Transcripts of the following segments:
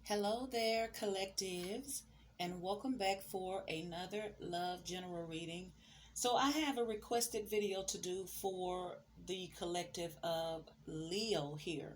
Hello there, collectives, and welcome back for another Love General reading. So, I have a requested video to do for the collective of Leo here.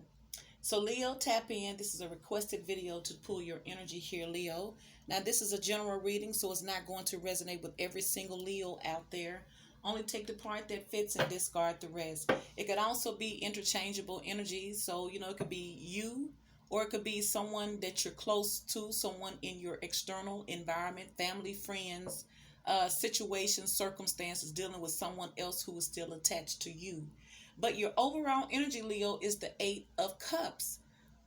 So, Leo, tap in. This is a requested video to pull your energy here, Leo. Now, this is a general reading, so it's not going to resonate with every single Leo out there. Only take the part that fits and discard the rest. It could also be interchangeable energies. So, it could be you, or it could be someone that you're close to, someone in your external environment, family, friends, situations, circumstances, dealing with someone else who is still attached to you. But your overall energy, Leo, is the Eight of Cups,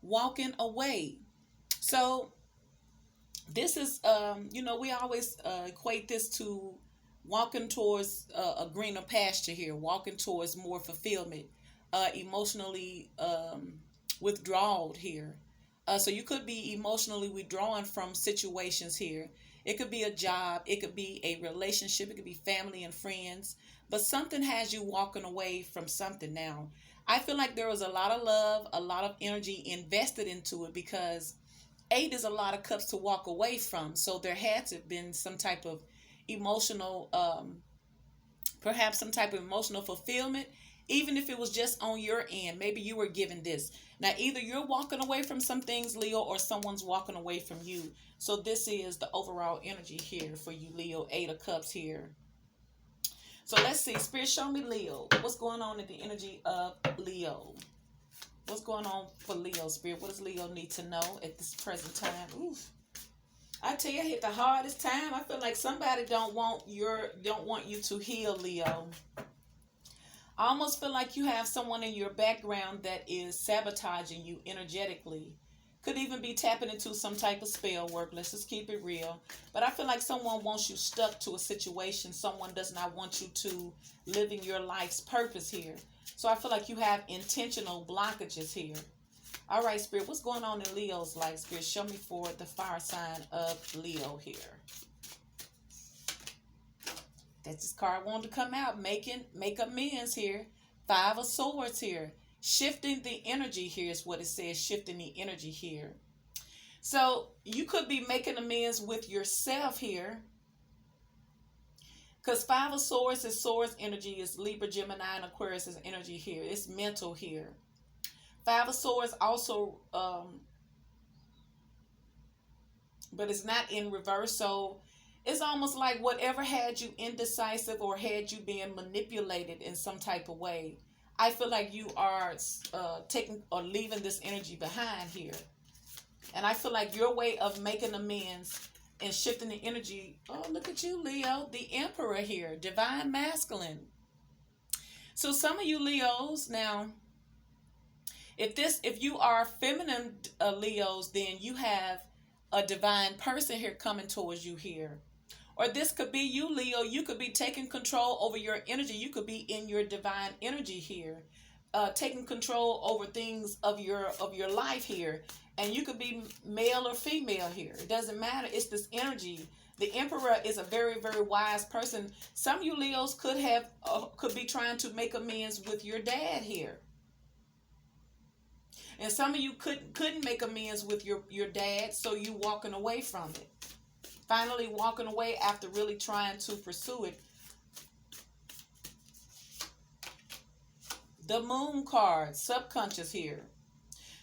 walking away. So this is, we always equate this to walking towards a greener pasture here, walking towards more fulfillment, emotionally withdrawed here. So you could be emotionally withdrawing from situations here. It could be a job, it could be a relationship, it could be family and friends, but something has you walking away from something now. I feel like there was a lot of love, a lot of energy invested into it because eight is a lot of cups to walk away from. So there had to have been some type of emotional, perhaps some type of emotional fulfillment, even if it was just on your end. Maybe you were given this. Now, either you're walking away from some things, Leo, or someone's walking away from you. So this is the overall energy here for you, Leo. Eight of Cups here. So let's see. Spirit, show me Leo. What's going on in the energy of Leo? What's going on for Leo, Spirit? What does Leo need to know at this present time? Oof. I tell you, I hit the hardest time. I feel like somebody don't want you to heal, Leo. I almost feel like you have someone in your background that is sabotaging you energetically. Could even be tapping into some type of spell work. Let's just keep it real. But I feel like someone wants you stuck to a situation. Someone does not want you to live in your life's purpose here. So I feel like you have intentional blockages here. All right, Spirit, what's going on in Leo's life, Spirit? Show me for the fire sign of Leo here. That's this card wanted to come out, make amends here. Five of Swords here. Shifting the energy here is what it says, shifting the energy here. So you could be making amends with yourself here. Because Five of Swords is Swords energy, is Libra, Gemini, and Aquarius is energy here. It's mental here. Five of Swords also, but it's not in reverse. So it's almost like whatever had you indecisive or had you being manipulated in some type of way, I feel like you are taking or leaving this energy behind here. And I feel like your way of making amends and shifting the energy, oh, look at you, Leo, the Emperor here, divine masculine. So some of you Leos, now, if you are feminine Leos, then you have a divine person here coming towards you here. Or this could be you, Leo. You could be taking control over your energy. You could be in your divine energy here, taking control over things of your life here. And you could be male or female here. It doesn't matter. It's this energy. The Emperor is a very, very wise person. Some of you Leos could be trying to make amends with your dad here. And some of you couldn't make amends with your dad, so you walking away from it. Finally walking away after really trying to pursue it. The Moon card, subconscious here.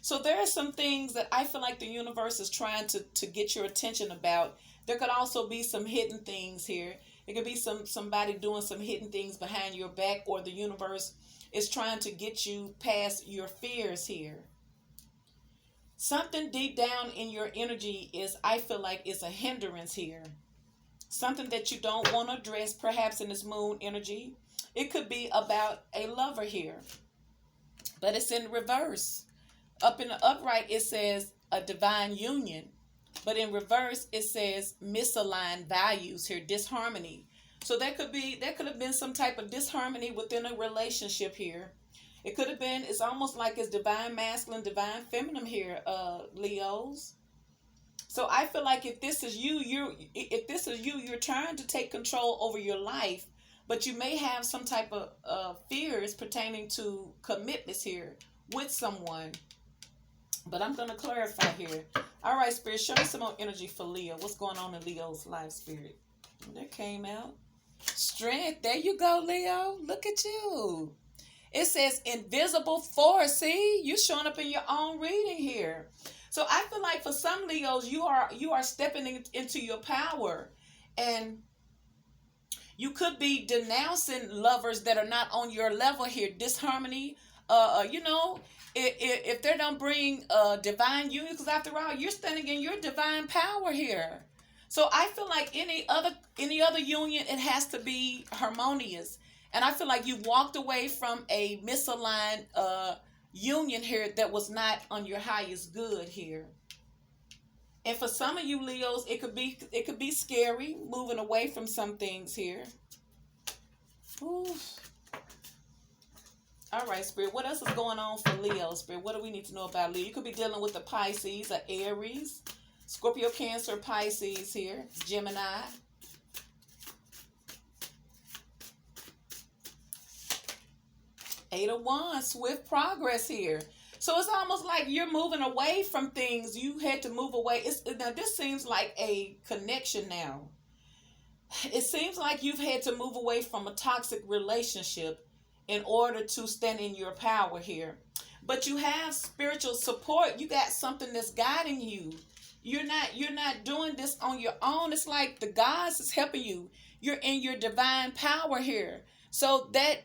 So there are some things that I feel like the universe is trying to get your attention about. There could also be some hidden things here. It could be somebody doing some hidden things behind your back, or the universe is trying to get you past your fears here. Something deep down in your energy is, I feel like, is a hindrance here. Something that you don't want to address, perhaps in this moon energy. It could be about a lover here. But it's in reverse. Up in the upright, it says a divine union. But in reverse, it says misaligned values here, disharmony. So there could have been some type of disharmony within a relationship here. It could have been, it's almost like it's divine masculine, divine feminine here, Leos. So I feel like if this is you, you're trying to take control over your life, but you may have some type of fears pertaining to commitments here with someone. But I'm going to clarify here. All right, Spirit, show me some more energy for Leo. What's going on in Leo's life, Spirit? That came out. Strength. There you go, Leo. Look at you. It says invisible force. See, you showing up in your own reading here. So I feel like for some Leos, you are stepping into your power, and you could be denouncing lovers that are not on your level here. Disharmony. You know, if they don't bring divine union, because after all, you're standing in your divine power here. So I feel like any other union, it has to be harmonious. And I feel like you walked away from a misaligned union here that was not on your highest good here. And for some of you Leos, it could be scary moving away from some things here. Ooh. All right, Spirit. What else is going on for Leo, Spirit? What do we need to know about Leo? You could be dealing with the Pisces, or Aries, Scorpio, Cancer, Pisces here, Gemini. Eight of Wands, swift progress here. So it's almost like you're moving away from things. You had to move away. Now this seems like a connection now. It seems like you've had to move away from a toxic relationship in order to stand in your power here. But you have spiritual support. You got something that's guiding you. You're not doing this on your own. It's like the gods is helping you. You're in your divine power here. So that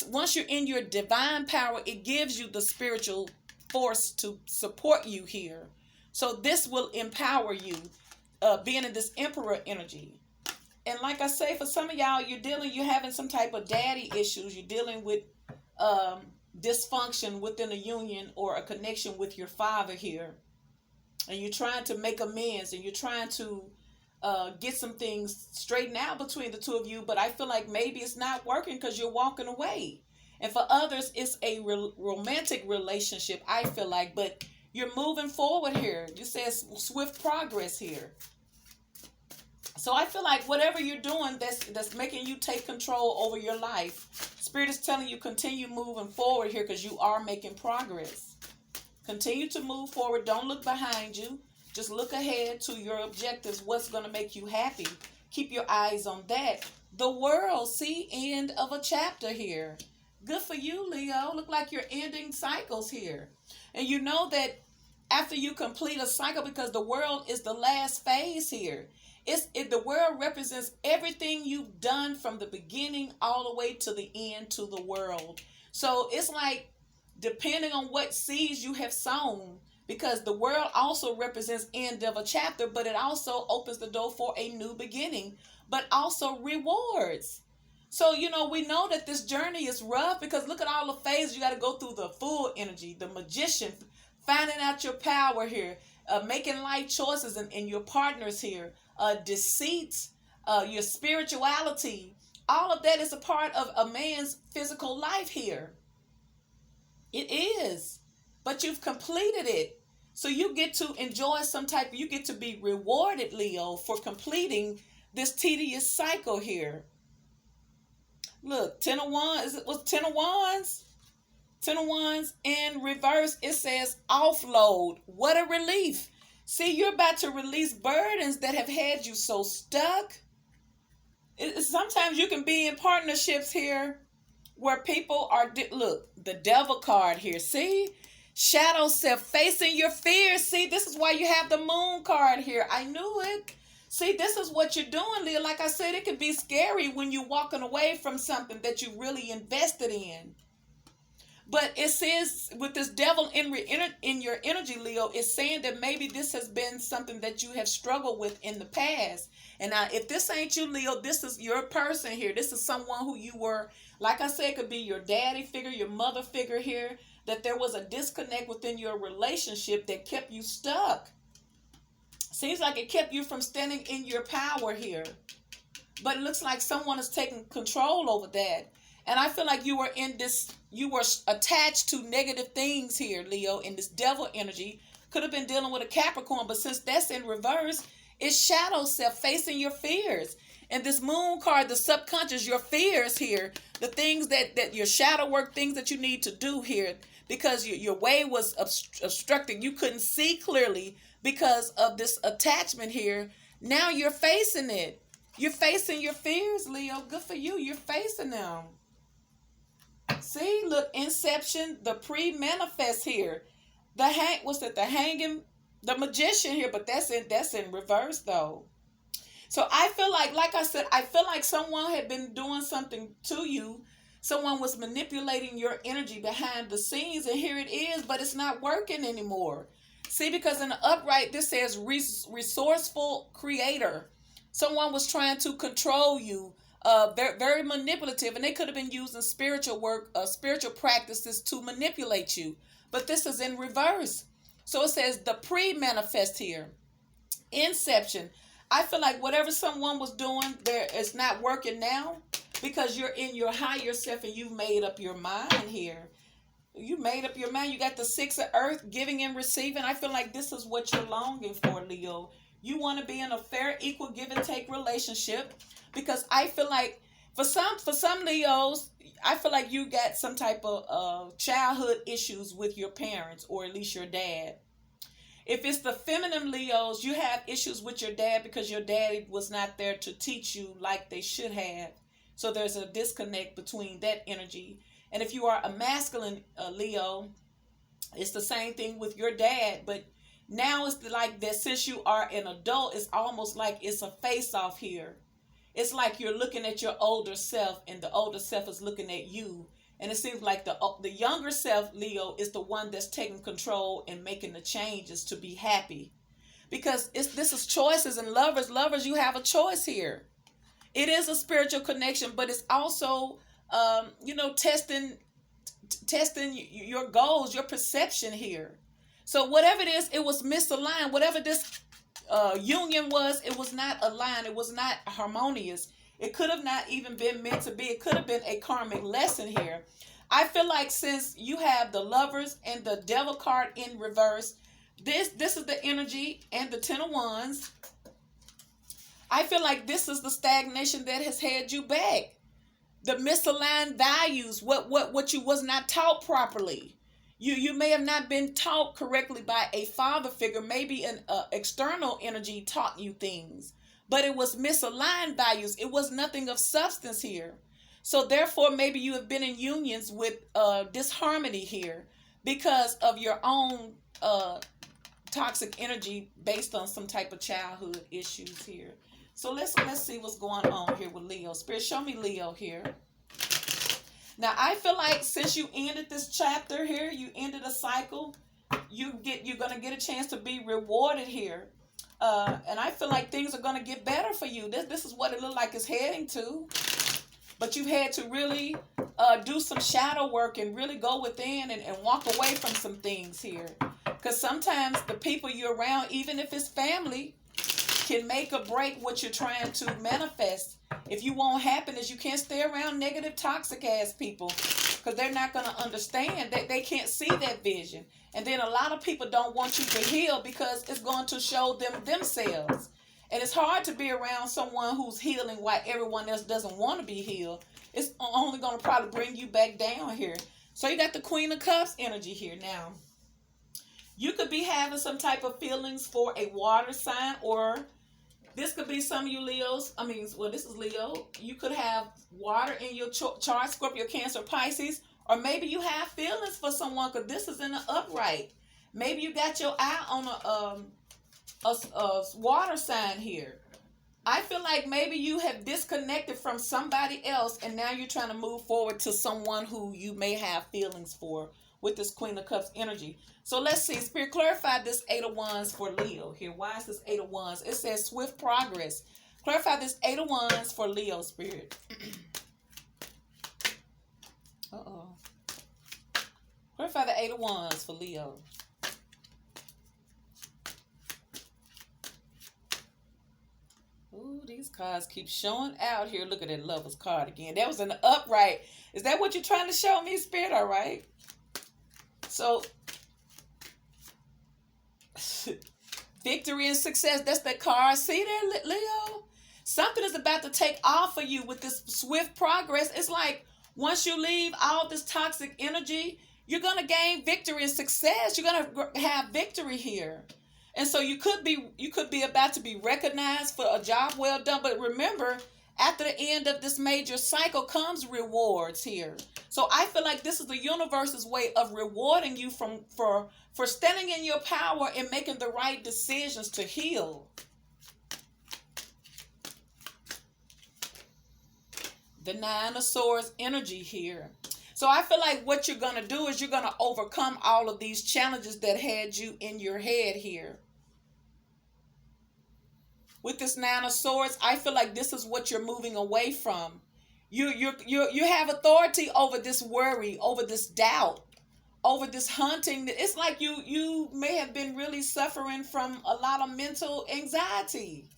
once you're in your divine power, it gives you the spiritual force to support you here. So this will empower you, being in this emperor energy. And like I say, for some of y'all, you're having some type of daddy issues. You're dealing with dysfunction within a union or a connection with your father here. And you're trying to make amends, and you're trying to get some things straightened out between the two of you. But I feel like maybe it's not working because you're walking away. And for others, it's a romantic relationship, I feel like. But you're moving forward here. It says swift progress here. So I feel like whatever you're doing that's making you take control over your life, Spirit is telling you continue moving forward here because you are making progress. Continue to move forward. Don't look behind you. Just look ahead to your objectives. What's going to make you happy? Keep your eyes on that. The world. See, end of a chapter here. Good for you, Leo. Look like you're ending cycles here. And you know that after you complete a cycle, because the world is the last phase here. The world represents everything you've done from the beginning all the way to the end to the world. So it's like, depending on what seeds you have sown, because the world also represents end of a chapter, but it also opens the door for a new beginning, but also rewards. So, we know that this journey is rough because look at all the phases you got to go through. The full energy, the magician, finding out your power here, making life choices and your partners here, deceit, your spirituality. All of that is a part of a man's physical life here. It is. But you've completed it. So you get to enjoy you get to be rewarded, Leo, for completing this tedious cycle here. Look, 10 of Wands. It was 10 of Wands. 10 of Wands in reverse. It says offload. What a relief. See, you're about to release burdens that have had you so stuck. Sometimes you can be in partnerships here where people are, look, the devil card here. See, shadow self, facing your fears. See, this is why you have the moon card here. I knew it. See, this is what you're doing, Leo. Like I said, it can be scary when you're walking away from something that you really invested in. But it says with this devil in your energy, Leo, it's saying that maybe this has been something that you have struggled with in the past. And now, if this ain't you, Leo, this is your person here. This is someone who you were, like I said, it could be your daddy figure, your mother figure here, that there was a disconnect within your relationship that kept you stuck. Seems like it kept you from standing in your power here. But it looks like someone is taking control over that. And I feel like you were attached to negative things here, Leo, in this devil energy. Could have been dealing with a Capricorn, but since that's in reverse, it's shadow self, facing your fears. And this moon card, the subconscious, your fears here, the things that your shadow work, things that you need to do here, because your way was obstructed. You couldn't see clearly because of this attachment here. Now you're facing it. You're facing your fears, Leo. Good for you. You're facing them. See, look, inception, the pre-manifest here. What's that? The hanging, the magician here, but that's in reverse though. So I feel like I said, I feel like someone had been doing something to you. Someone was manipulating your energy behind the scenes, and here it is, but it's not working anymore. See, because in the upright, this says resourceful creator. Someone was trying to control you, very, very manipulative, and they could have been using spiritual work, spiritual practices to manipulate you. But this is in reverse. So it says the pre-manifest here. Inception. I feel like whatever someone was doing there is not working now because you're in your higher self and you've made up your mind here. You made up your mind. You got the Six of Earth, giving and receiving. I feel like this is what you're longing for, Leo. You want to be in a fair, equal, give and take relationship, because I feel like for some Leos, I feel like you got some type of childhood issues with your parents, or at least your dad. If it's the feminine Leos, you have issues with your dad because your daddy was not there to teach you like they should have. So there's a disconnect between that energy. And if you are a masculine Leo, it's the same thing with your dad. But now it's like that since you are an adult, it's almost like it's a face-off here. It's like you're looking at your older self and the older self is looking at you. And it seems like the younger self, Leo, is the one that's taking control and making the changes to be happy. Because this is choices, and lovers, you have a choice here. It is a spiritual connection, but it's also, testing your goals, your perception here. So whatever it is, it was misaligned. Whatever this union was, it was not aligned. It was not harmonious. It could have not even been meant to be. It could have been a karmic lesson here. I feel like since you have the Lovers and the Devil card in reverse, this is the energy and the Ten of Wands. I feel like this is the stagnation that has held you back. The misaligned values, what you was not taught properly. You may have not been taught correctly by a father figure. Maybe an external energy taught you things. But it was misaligned values. It was nothing of substance here. So therefore, maybe you have been in unions with disharmony here because of your own toxic energy based on some type of childhood issues here. So let's see what's going on here with Leo. Spirit, show me Leo here. Now, I feel like since you ended this chapter here, you ended a cycle, you're going to get a chance to be rewarded here. And I feel like things are going to get better for you. This is what it looks like it's heading to. But you've had to really do some shadow work and really go within and walk away from some things here. Because sometimes the people you're around, even if it's family, can make or break what you're trying to manifest. If you want happiness, you can't stay around negative, toxic ass people because they're not going to understand. They can't see that vision. And then a lot of people don't want you to heal because it's going to show them themselves. And it's hard to be around someone who's healing while everyone else doesn't want to be healed. It's only going to probably bring you back down here. So you got the Queen of Cups energy here now. You could be having some type of feelings for a water sign, or this could be some of you Leos. This is Leo. You could have water in your chart, Scorpio, Cancer, Pisces, or maybe you have feelings for someone because this is in the upright. Maybe you got your eye on a water sign here. I feel like maybe you have disconnected from somebody else and now you're trying to move forward to someone who you may have feelings for with this Queen of Cups energy. So let's see. Spirit, clarify this Eight of Wands for Leo here. Why is this Eight of Wands? It says swift progress. Clarify this Eight of Wands for Leo, Spirit. Clarify the Eight of Wands for Leo. Ooh, these cards keep showing out here. Look at that Lover's card again. That was in the upright. Is that what you're trying to show me, Spirit? All right. So, victory and success. That's that card. See there, Leo? Something is about to take off for you with this swift progress. It's like once you leave all this toxic energy, you're going to gain victory and success. You're going to have victory here. And so you could be about to be recognized for a job well done. But remember, after the end of this major cycle comes rewards here. So I feel like this is the universe's way of rewarding you for standing in your power and making the right decisions to heal. The Nine of Swords energy here. So I feel like what you're going to do is you're going to overcome all of these challenges that had you in your head here. With this Nine of Swords, I feel like this is what you're moving away from. You have authority over this worry, over this doubt, over this hunting. It's like you may have been really suffering from a lot of mental anxiety.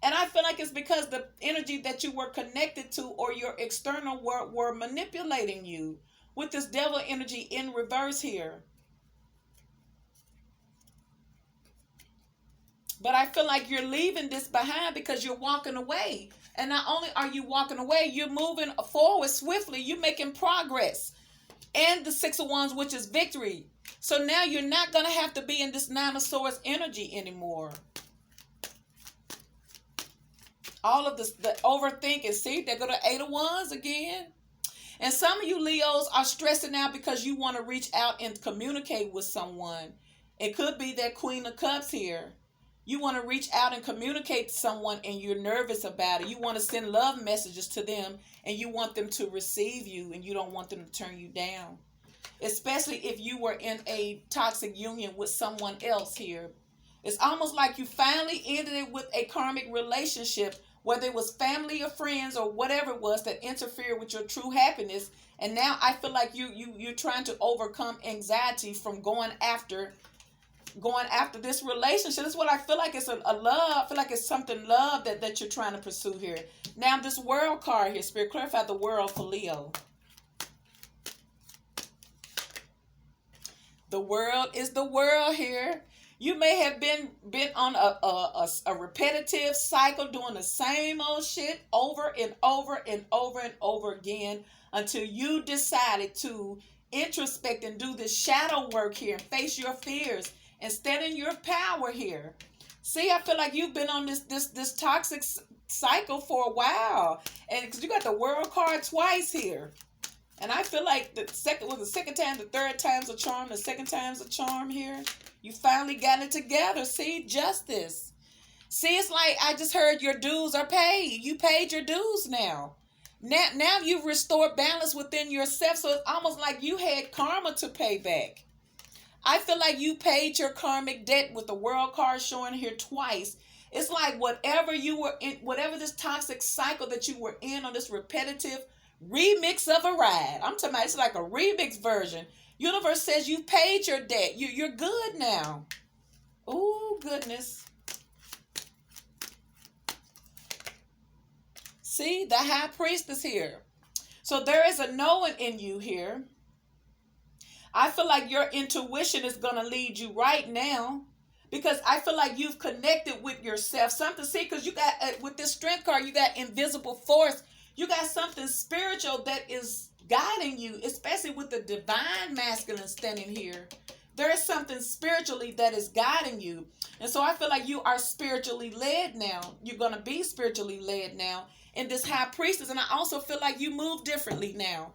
And I feel like it's because the energy that you were connected to or your external world were manipulating you with this devil energy in reverse here. But I feel like you're leaving this behind because you're walking away. And not only are you walking away, you're moving forward swiftly. You're making progress. And the Six of Wands, which is victory. So now you're not going to have to be in this Nine of Swords energy anymore. All of this, the overthinking. See, they go to Eight of Wands again. And some of you Leos are stressing out because you want to reach out and communicate with someone. It could be that Queen of Cups here. You want to reach out and communicate to someone and you're nervous about it. You want to send love messages to them and you want them to receive you and you don't want them to turn you down. Especially if you were in a toxic union with someone else here. It's almost like you finally ended it with a karmic relationship, whether it was family or friends or whatever it was that interfered with your true happiness. And now I feel like you're trying to overcome anxiety from going after this relationship. That's what I feel like. It's a love. I feel like it's something love that you're trying to pursue here. Now this World card here, Spirit, clarify the World for Leo. The World is the world here. You may have been on a repetitive cycle doing the same old shit over and over and over and over again until you decided to introspect and do this shadow work here and face your fears and stand in your power here. See, I feel like you've been on this toxic cycle for a while. And because you got the World card twice here. And I feel like the second time, the third time's a charm, the second time's a charm here. You finally got it together. See, justice. See, it's like I just heard your dues are paid. You paid your dues now. Now you've restored balance within yourself. So it's almost like you had karma to pay back. I feel like you paid your karmic debt with the World card showing here twice. It's like whatever you were in, whatever this toxic cycle that you were in on this repetitive remix of a ride. I'm talking about it's like a remix version. Universe says you've paid your debt. You're good now. Oh, goodness. See, the High Priestess here. So there is a knowing in you here. I feel like your intuition is going to lead you right now. Because I feel like you've connected with yourself. Something, see, because you got, with this Strength card, you got invisible force. You got something spiritual that is guiding you, especially with the divine masculine standing here. There is something spiritually that is guiding you. And so I feel like you are spiritually led now. You're going to be spiritually led now in this High Priestess. And I also feel like you move differently now.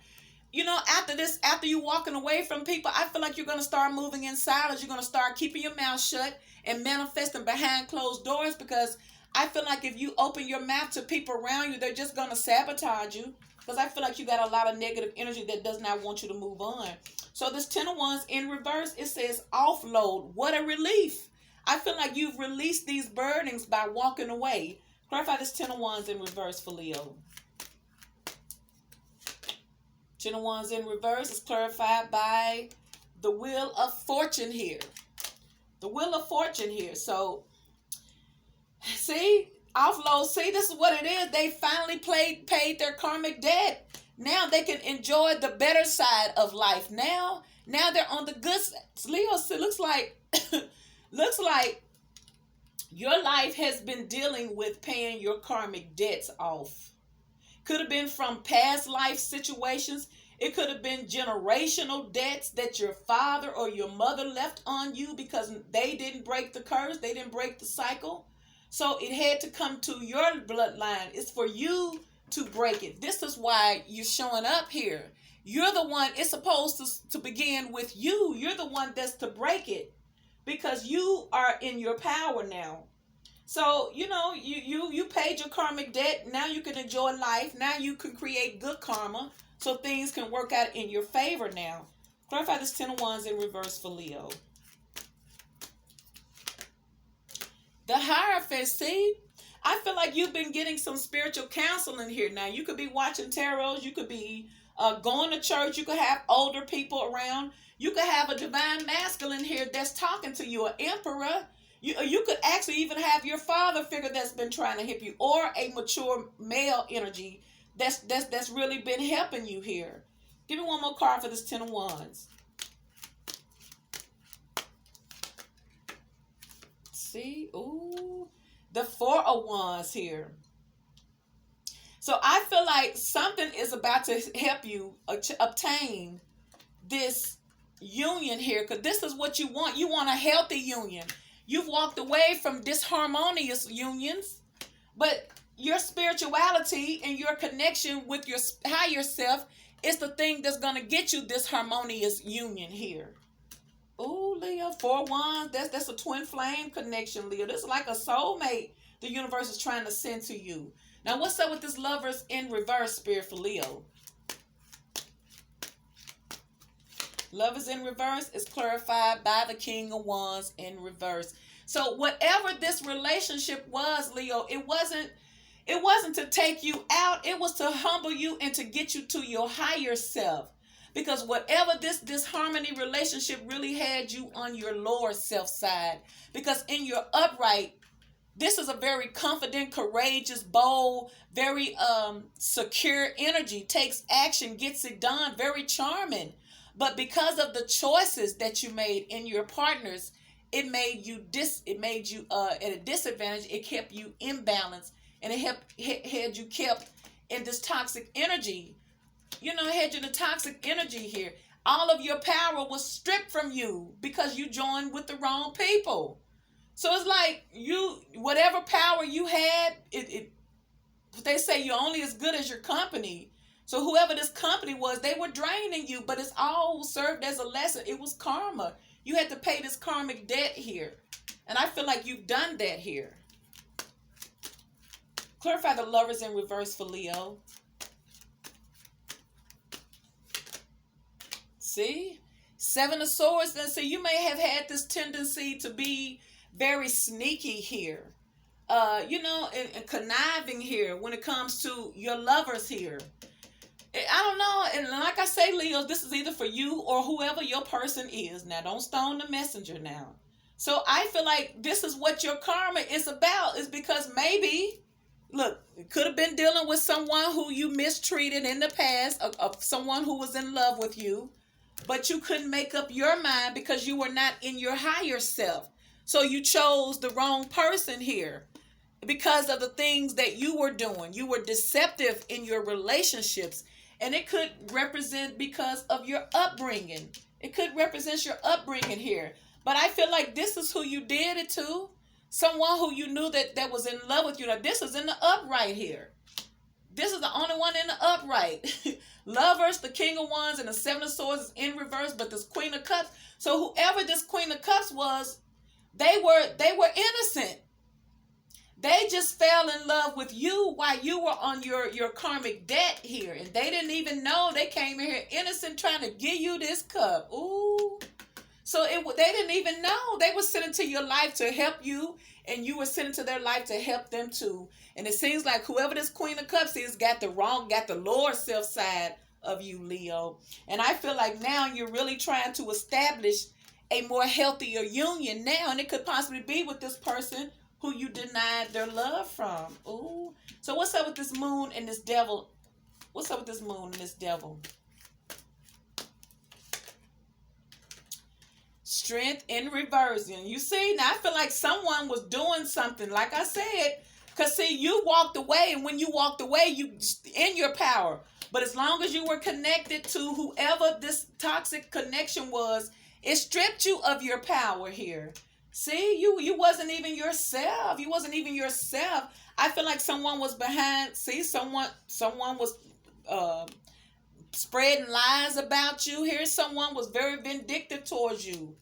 You know, after you walking away from people, I feel like you're going to start moving in silence. You're going to start keeping your mouth shut and manifesting behind closed doors, because I feel like if you open your mouth to people around you, they're just going to sabotage you. Because I feel like you got a lot of negative energy that does not want you to move on. So this Ten of Wands in reverse, it says offload. What a relief. I feel like you've released these burdens by walking away. Clarify this Ten of Wands in reverse for Leo. Ten of Wands in reverse is clarified by the Wheel of Fortune here. The Wheel of Fortune here. So, see, offload. See, this is what it is. They finally paid their karmic debt. Now they can enjoy the better side of life. Now they're on the good side. Leo, it looks like your life has been dealing with paying your karmic debts off. Could have been from past life situations. It could have been generational debts that your father or your mother left on you because they didn't break the curse, they didn't break the cycle. So it had to come to your bloodline. It's for you to break it. This is why you're showing up here. You're the one, it's supposed to begin with you. You're the one that's to break it because you are in your power now. So, you paid your karmic debt. Now you can enjoy life. Now you can create good karma so things can work out in your favor now. Clarify this 10 of Wands in reverse for Leo. The Hierophant, see? I feel like you've been getting some spiritual counseling here now. You could be watching tarots. You could be going to church. You could have older people around. You could have a divine masculine here that's talking to you, an emperor. You could actually even have your father figure that's been trying to help you, or a mature male energy that's really been helping you here. Give me one more card for this 10 of Wands. See? Ooh. The 4 of Wands here. So I feel like something is about to help you obtain this union here, because this is what you want. You want a healthy union. You've walked away from disharmonious unions, but your spirituality and your connection with your higher self is the thing that's going to get you this harmonious union here. Ooh, Leo, 4 Wands, that's a twin flame connection, Leo. This is like a soulmate the universe is trying to send to you. Now, what's up with this Lovers in reverse, Spirit, for Leo? Lovers in reverse is clarified by the King of Wands in reverse. So whatever this relationship was, Leo, it wasn't to take you out. It was to humble you and to get you to your higher self. Because whatever this harmony relationship really had you on your lower self side. Because in your upright, this is a very confident, courageous, bold, very secure energy. Takes action, gets it done, very charming. But because of the choices that you made in your partners, it made you at a disadvantage. It kept you imbalanced, and it had you kept in this toxic energy. It had you in the toxic energy here. All of your power was stripped from you because you joined with the wrong people. So it's like whatever power you had, they say you're only as good as your company. So whoever this company was, they were draining you, but it's all served as a lesson. It was karma. You had to pay this karmic debt here. And I feel like you've done that here. Clarify the Lovers in reverse for Leo. See? 7 of Swords. Then see, you may have had this tendency to be very sneaky here. And conniving here when it comes to your lovers here. I don't know, and like I say, Leo, this is either for you or whoever your person is. Now, don't stone the messenger now. So I feel like this is what your karma is about, is because maybe, look, it could have been dealing with someone who you mistreated in the past, of someone who was in love with you, but you couldn't make up your mind because you were not in your higher self. So you chose the wrong person here because of the things that you were doing. You were deceptive in your relationships. And it could represent because of your upbringing. It could represent your upbringing here. But I feel like this is who you did it to. Someone who you knew that was in love with you. Now, this is in the upright here. This is the only one in the upright. Lovers, the King of Wands, and the 7 of Swords is in reverse, but this Queen of Cups. So whoever this Queen of Cups was, they were innocent. They just fell in love with you while you were on your karmic debt here. And they didn't even know. They came in here innocent trying to give you this cup. Ooh. So they didn't even know. They were sent into your life to help you. And you were sent into their life to help them too. And it seems like whoever this Queen of Cups is got the lower self side of you, Leo. And I feel like now you're really trying to establish a more healthier union now. And it could possibly be with this person who you denied their love from. Ooh. So what's up with this Moon and this Devil? What's up with this Moon and this Devil? Strength in reversion. You see, now I feel like someone was doing something. Like I said, Because, see, you walked away, and when you walked away, you in your power. But as long as you were connected to whoever this toxic connection was, it stripped you of your power here. See, you wasn't even yourself. You wasn't even yourself. I feel like someone was behind. See, someone was spreading lies about you. Here, someone was very vindictive towards you.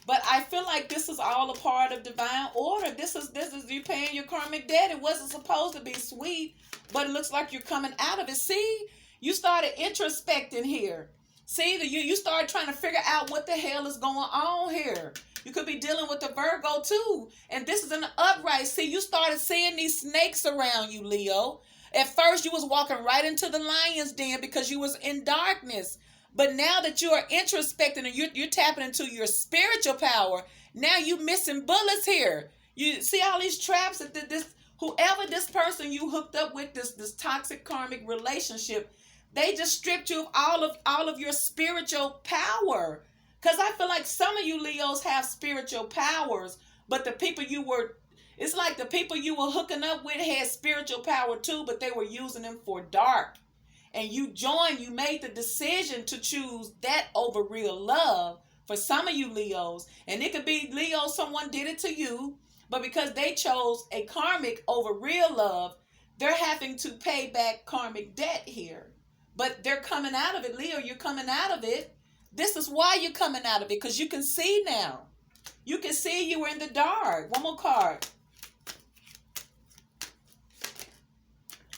But I feel like this is all a part of divine order. This is you paying your karmic debt. It wasn't supposed to be sweet, but it looks like you're coming out of it. See, you started introspecting here. See, you started trying to figure out what the hell is going on here. You could be dealing with the Virgo too, and this is an upright. See, you started seeing these snakes around you, Leo. At first, you was walking right into the lion's den because you was in darkness. But now that you are introspecting and you're tapping into your spiritual power, now you missing bullets here. You see all these traps that whoever this person you hooked up with, this toxic karmic relationship, they just stripped you of all of your spiritual power. Because I feel like some of you Leos have spiritual powers, but it's like the people you were hooking up with had spiritual power too, but they were using them for dark. And you made the decision to choose that over real love for some of you Leos. And it could be Leo, someone did it to you, but because they chose a karmic over real love, they're having to pay back karmic debt here. But they're coming out of it. Leo, you're coming out of it. This is why you're coming out of it, because you can see now. You can see you were in the dark. One more card.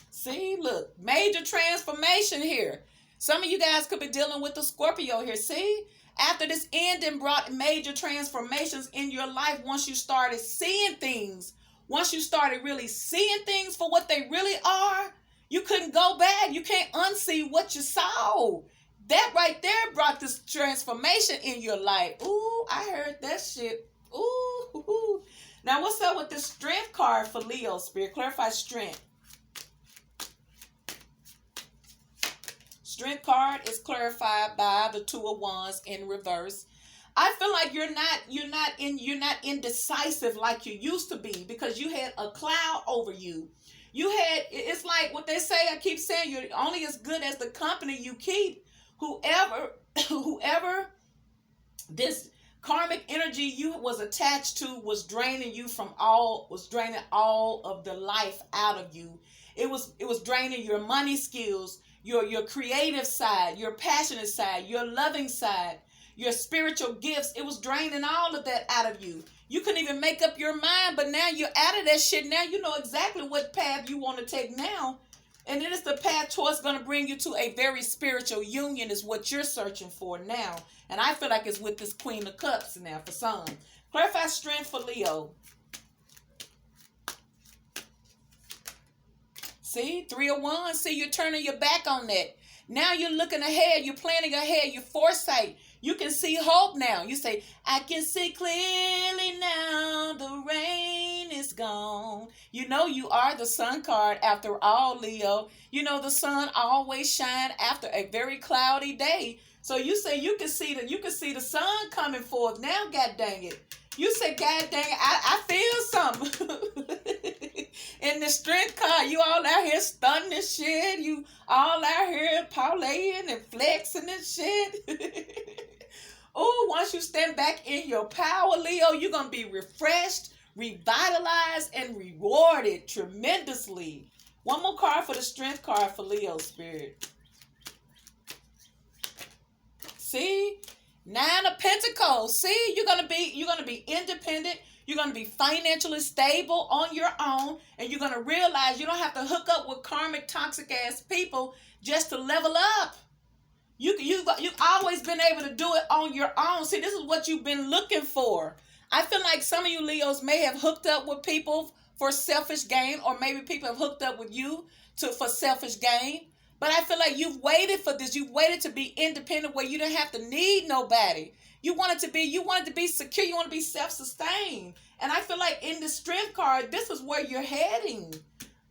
See, look, major transformation here. Some of you guys could be dealing with the Scorpio here. See, after this ending brought major transformations in your life once you started seeing things. Once you started really seeing things for what they really are, you couldn't go back. You can't unsee what you saw. That right there brought this transformation in your life. Ooh, I heard that shit. Ooh. Now, what's up with this strength card for Leo, Spirit? Clarify strength. Strength card is clarified by the Two of Wands in reverse. I feel like you're not indecisive like you used to be, because you had a cloud over you. It's like what they say, I keep saying, you're only as good as the company you keep. Whoever this karmic energy you was attached to was draining all of the life out of you. It was draining your money skills, your creative side, your passionate side, your loving side, your spiritual gifts. It was draining all of that out of you. You couldn't even make up your mind, but now you're out of that shit. Now you know exactly what path you want to take now. And it is the path towards going to bring you to a very spiritual union is what you're searching for now. And I feel like it's with this Queen of Cups now for some. Clarify strength for Leo. See, 3 of Wands. See, you're turning your back on that. Now you're looking ahead. You're planning ahead. You're foresight. You can see hope now. You say, I can see clearly now. The rain is gone. You know you are the sun card after all, Leo. You know the sun always shines after a very cloudy day. So you say you can see the sun coming forth now, god dang it. You say, god dang it, I feel something. In the strength card, you all out here stunning and shit. You all out here parlaying and flexing and shit. Oh, once you stand back in your power, Leo, you're going to be refreshed, revitalized, and rewarded tremendously. One more card for the strength card for Leo, Spirit. See? 9 of Pentacles. See, you're gonna be independent. You're gonna be financially stable on your own, and you're gonna realize you don't have to hook up with karmic, toxic ass people just to level up. You've always been able to do it on your own. See, this is what you've been looking for. I feel like some of you Leos may have hooked up with people for selfish gain, or maybe people have hooked up with you for selfish gain. But I feel like you've waited for this. You've waited to be independent where you don't have to need nobody. You wanted to be secure. You want to be self-sustained. And I feel like in the strength card, this is where you're heading.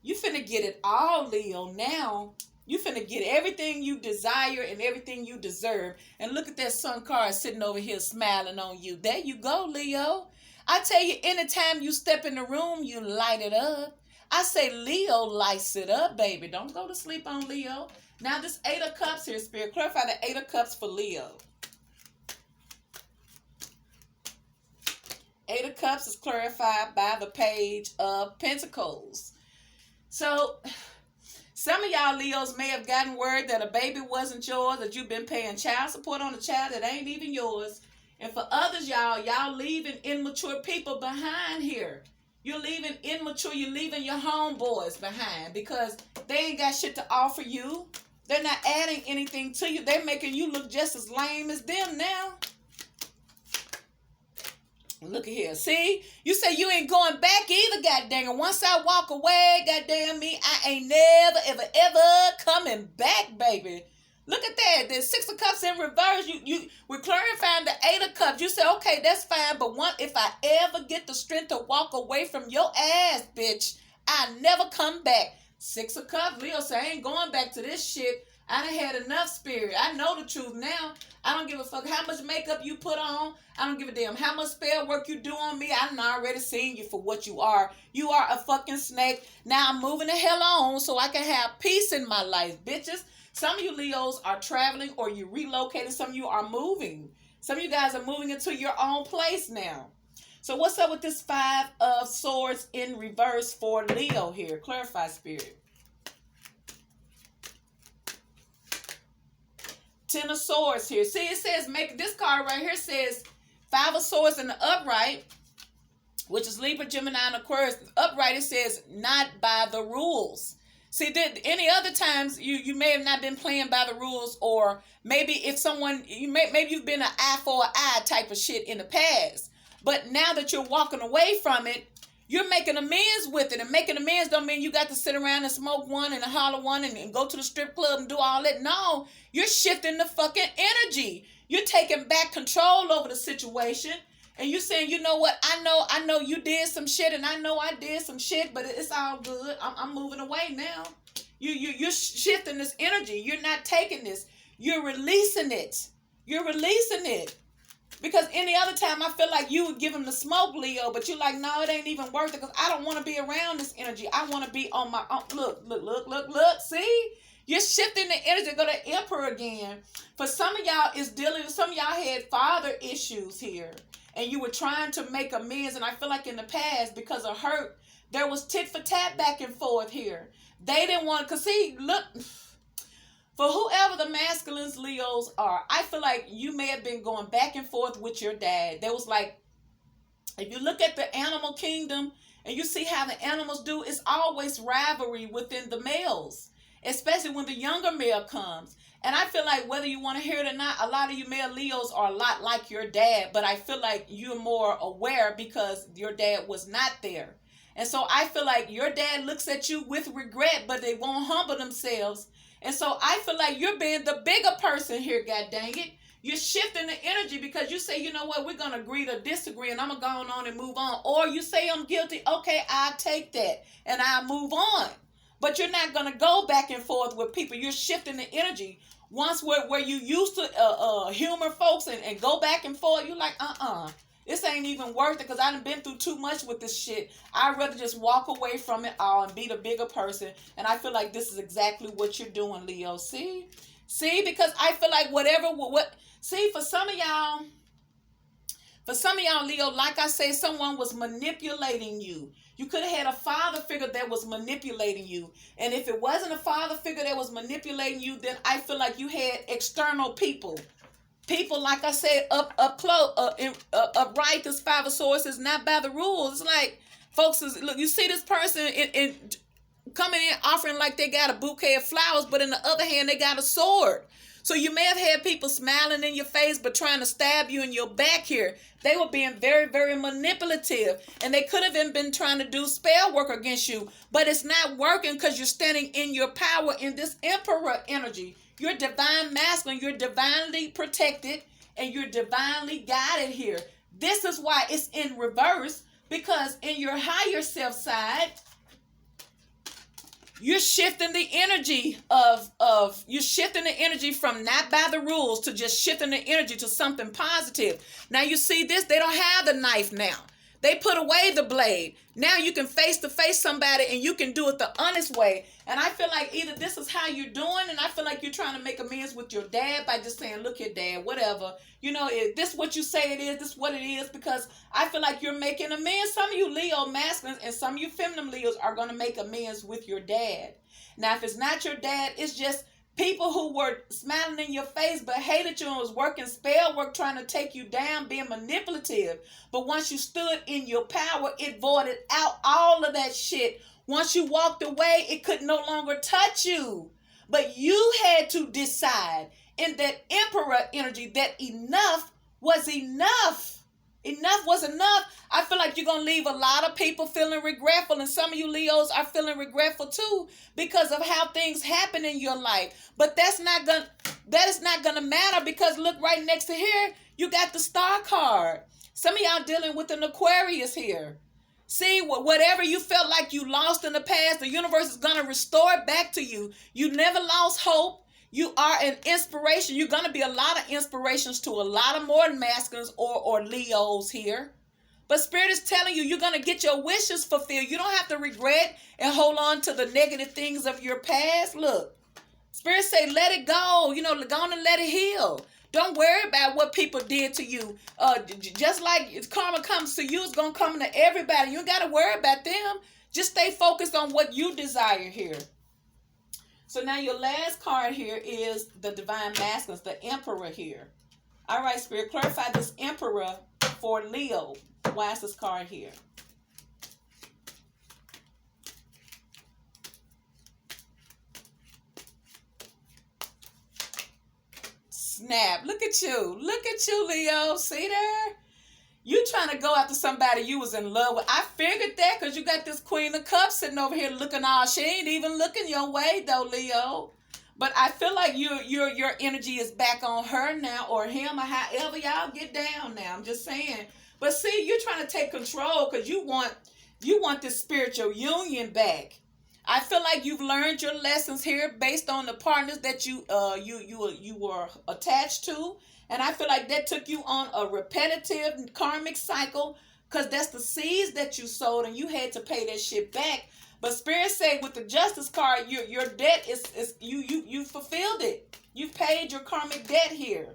You finna get it all, Leo, now. You finna get everything you desire and everything you deserve. And look at that sun card sitting over here smiling on you. There you go, Leo. I tell you, anytime you step in the room, you light it up. I say Leo lights it up, baby. Don't go to sleep on Leo. Now this 8 of Cups here, Spirit. Clarify the 8 of Cups for Leo. 8 of Cups is clarified by the Page of Pentacles. So, some of y'all Leos may have gotten word that a baby wasn't yours, that you've been paying child support on a child that ain't even yours. And for others, y'all leaving immature people behind here. You're leaving immature, you're leaving your homeboys behind because they ain't got shit to offer you. They're not adding anything to you. They're making you look just as lame as them now. Look at here. See? You say you ain't going back either, goddamn. And once I walk away, goddamn me, I ain't never, ever coming back, baby. Look at that. The 6 of Cups in reverse. We're clarifying the 8 of Cups. You say, okay, that's fine. But if I ever get the strength to walk away from your ass, bitch, I never come back. 6 of Cups. Leo say, I ain't going back to this shit. I done had enough, Spirit. I know the truth now. I don't give a fuck how much makeup you put on. I don't give a damn how much spell work you do on me. I done already seen you for what you are. You are a fucking snake. Now I'm moving the hell on so I can have peace in my life, bitches. Some of you Leos are traveling or you relocated. Some of you are moving. Some of you guys are moving into your own place now. So what's up with this 5 of Swords in reverse for Leo here? Clarify, Spirit. 10 of Swords here. See, it says, this card right here says 5 of Swords in the upright, which is Libra, Gemini, and Aquarius. Upright, it says, not by the rules. See, any other times, you may have not been playing by the rules, or maybe if someone, maybe you've been an eye for an eye type of shit in the past. But now that you're walking away from it, you're making amends with it. And making amends don't mean you got to sit around and smoke one and holler one and go to the strip club and do all that. No, you're shifting the fucking energy. You're taking back control over the situation. And you're saying, you know what? I know you did some shit and I know I did some shit, but it's all good. I'm moving away now. You're shifting this energy. You're not taking this. You're releasing it. You're releasing it. Because any other time I feel like you would give him the smoke, Leo, but you're like, no, it ain't even worth it because I don't want to be around this energy. I want to be on my own. Look. See? You're shifting the energy. Go to Emperor again. For some of y'all, some of y'all had father issues here. And you were trying to make amends. And I feel like in the past, because of hurt, there was tit for tat back and forth here. They didn't want, because see, look, for whoever the masculines, Leos are, I feel like you may have been going back and forth with your dad. There was like, if you look at the animal kingdom and you see how the animals do, it's always rivalry within the males, especially when the younger male comes. And I feel like whether you want to hear it or not, a lot of you male Leos are a lot like your dad, but I feel like you're more aware because your dad was not there. And so I feel like your dad looks at you with regret, but they won't humble themselves. And so I feel like you're being the bigger person here, god dang it. You're shifting the energy because you say, you know what, we're going to agree to disagree and I'm going to go on and move on. Or you say I'm guilty. Okay, I'll take that and I'll move on. But you're not going to go back and forth with people. You're shifting the energy. Once where you used to humor folks and go back and forth, you're like, this ain't even worth it because I done been through too much with this shit. I'd rather just walk away from it all and be the bigger person. And I feel like this is exactly what you're doing, Leo. See, because I feel like for some of y'all, Leo, like I say, someone was manipulating you. You could have had a father figure that was manipulating you. And if it wasn't a father figure that was manipulating you, then I feel like you had external people. People, like I said, up close, upright, this 5 of Swords is not by the rules. It's like, folks, look, you see this person in coming in offering like they got a bouquet of flowers, but in the other hand, they got a sword. So you may have had people smiling in your face, but trying to stab you in your back here. They were being very, very manipulative. And they could have even been trying to do spell work against you. But it's not working because you're standing in your power in this Emperor energy. You're divine masculine. You're divinely protected. And you're divinely guided here. This is why it's in reverse. Because in your higher self side, you're shifting the energy you're shifting the energy from not by the rules to just shifting the energy to something positive. Now you see this, they don't have the knife now They put away the blade. Now you can face to face somebody and you can do it the honest way. And I feel like either this is how you're doing, and I feel like you're trying to make amends with your dad by just saying, look here, dad, whatever. You know, if this what you say it is, this is what it is, because I feel like you're making amends. Some of you Leo masculines and some of you feminine Leos are going to make amends with your dad. Now, if it's not your dad, it's just people who were smiling in your face but hated you and was working spell work trying to take you down, being manipulative. But once you stood in your power, it voided out all of that shit. Once you walked away, it could no longer touch you. But you had to decide in that emperor energy that enough was enough. Enough was enough. I feel like you're going to leave a lot of people feeling regretful, and some of you Leos are feeling regretful too because of how things happen in your life. But that is not going to matter, because look right next to here, you got the Star card. Some of y'all dealing with an Aquarius here. See, whatever you felt like you lost in the past, the universe is going to restore it back to you. You never lost hope. You are an inspiration. You're going to be a lot of inspirations to a lot of more masculines or Leos here. But Spirit is telling you, you're going to get your wishes fulfilled. You don't have to regret and hold on to the negative things of your past. Look, Spirit say, let it go. You know, go on and let it heal. Don't worry about what people did to you. Just like karma comes to you, it's going to come to everybody. You ain't got to worry about them. Just stay focused on what you desire here. So now your last card here is the Divine Masculines, the Emperor here. All right, Spirit, clarify this Emperor for Leo. Why is this card here? Snap. Look at you. Look at you, Leo. See there? You trying to go after somebody you was in love with. I figured that because you got this Queen of Cups sitting over here looking all. She ain't even looking your way though, Leo. But I feel like your energy is back on her now, or him, or however y'all get down now. I'm just saying. But see, you're trying to take control because you want this spiritual union back. I feel like you've learned your lessons here based on the partners that you were attached to. And I feel like that took you on a repetitive karmic cycle, because that's the seeds that you sowed and you had to pay that shit back. But Spirit said with the Justice card, your debt is you fulfilled it. You've paid your karmic debt here.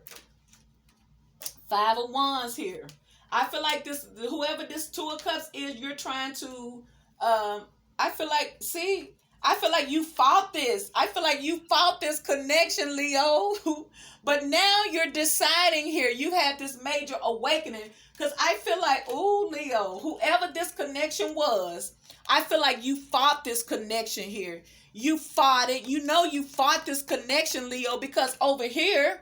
5 of Wands here. I feel like whoever this 2 of Cups is, you're trying to I feel like you fought this. I feel like you fought this connection, Leo. But now you're deciding here. You had this major awakening. Because I feel like, ooh, Leo, whoever this connection was, I feel like you fought this connection here. You fought it. You know you fought this connection, Leo, because over here,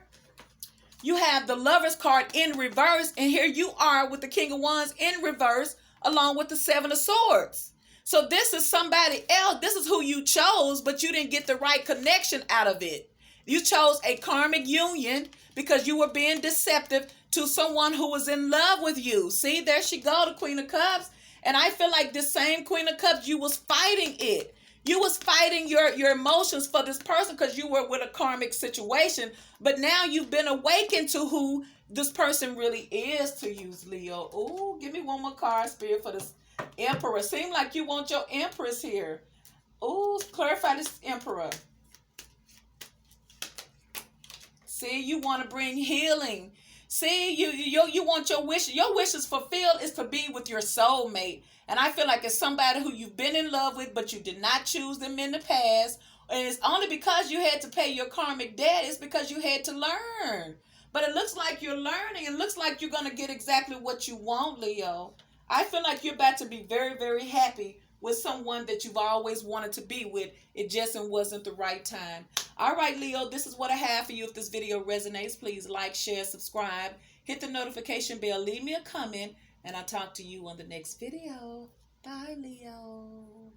you have the Lover's card in reverse. And here you are with the King of Wands in reverse, along with the 7 of Swords. So this is somebody else. This is who you chose, but you didn't get the right connection out of it. You chose a karmic union because you were being deceptive to someone who was in love with you. See, there she go, the Queen of Cups. And I feel like this same Queen of Cups, you was fighting it. You was fighting your emotions for this person because you were with a karmic situation. But now you've been awakened to who this person really is to you, Leo. Ooh, give me one more card, Spirit, for this Emperor. Seem like you want your Empress here. Ooh, clarify this Emperor. See, you want to bring healing. See, you want your wish. Your wishes fulfilled is to be with your soulmate. And I feel like it's somebody who you've been in love with, but you did not choose them in the past. And it's only because you had to pay your karmic debt. It's because you had to learn. But it looks like you're learning. It looks like you're going to get exactly what you want, Leo. I feel like you're about to be very, very happy with someone that you've always wanted to be with. It just wasn't the right time. All right, Leo, this is what I have for you. If this video resonates, please like, share, subscribe. Hit the notification bell. Leave me a comment, and I'll talk to you on the next video. Bye, Leo.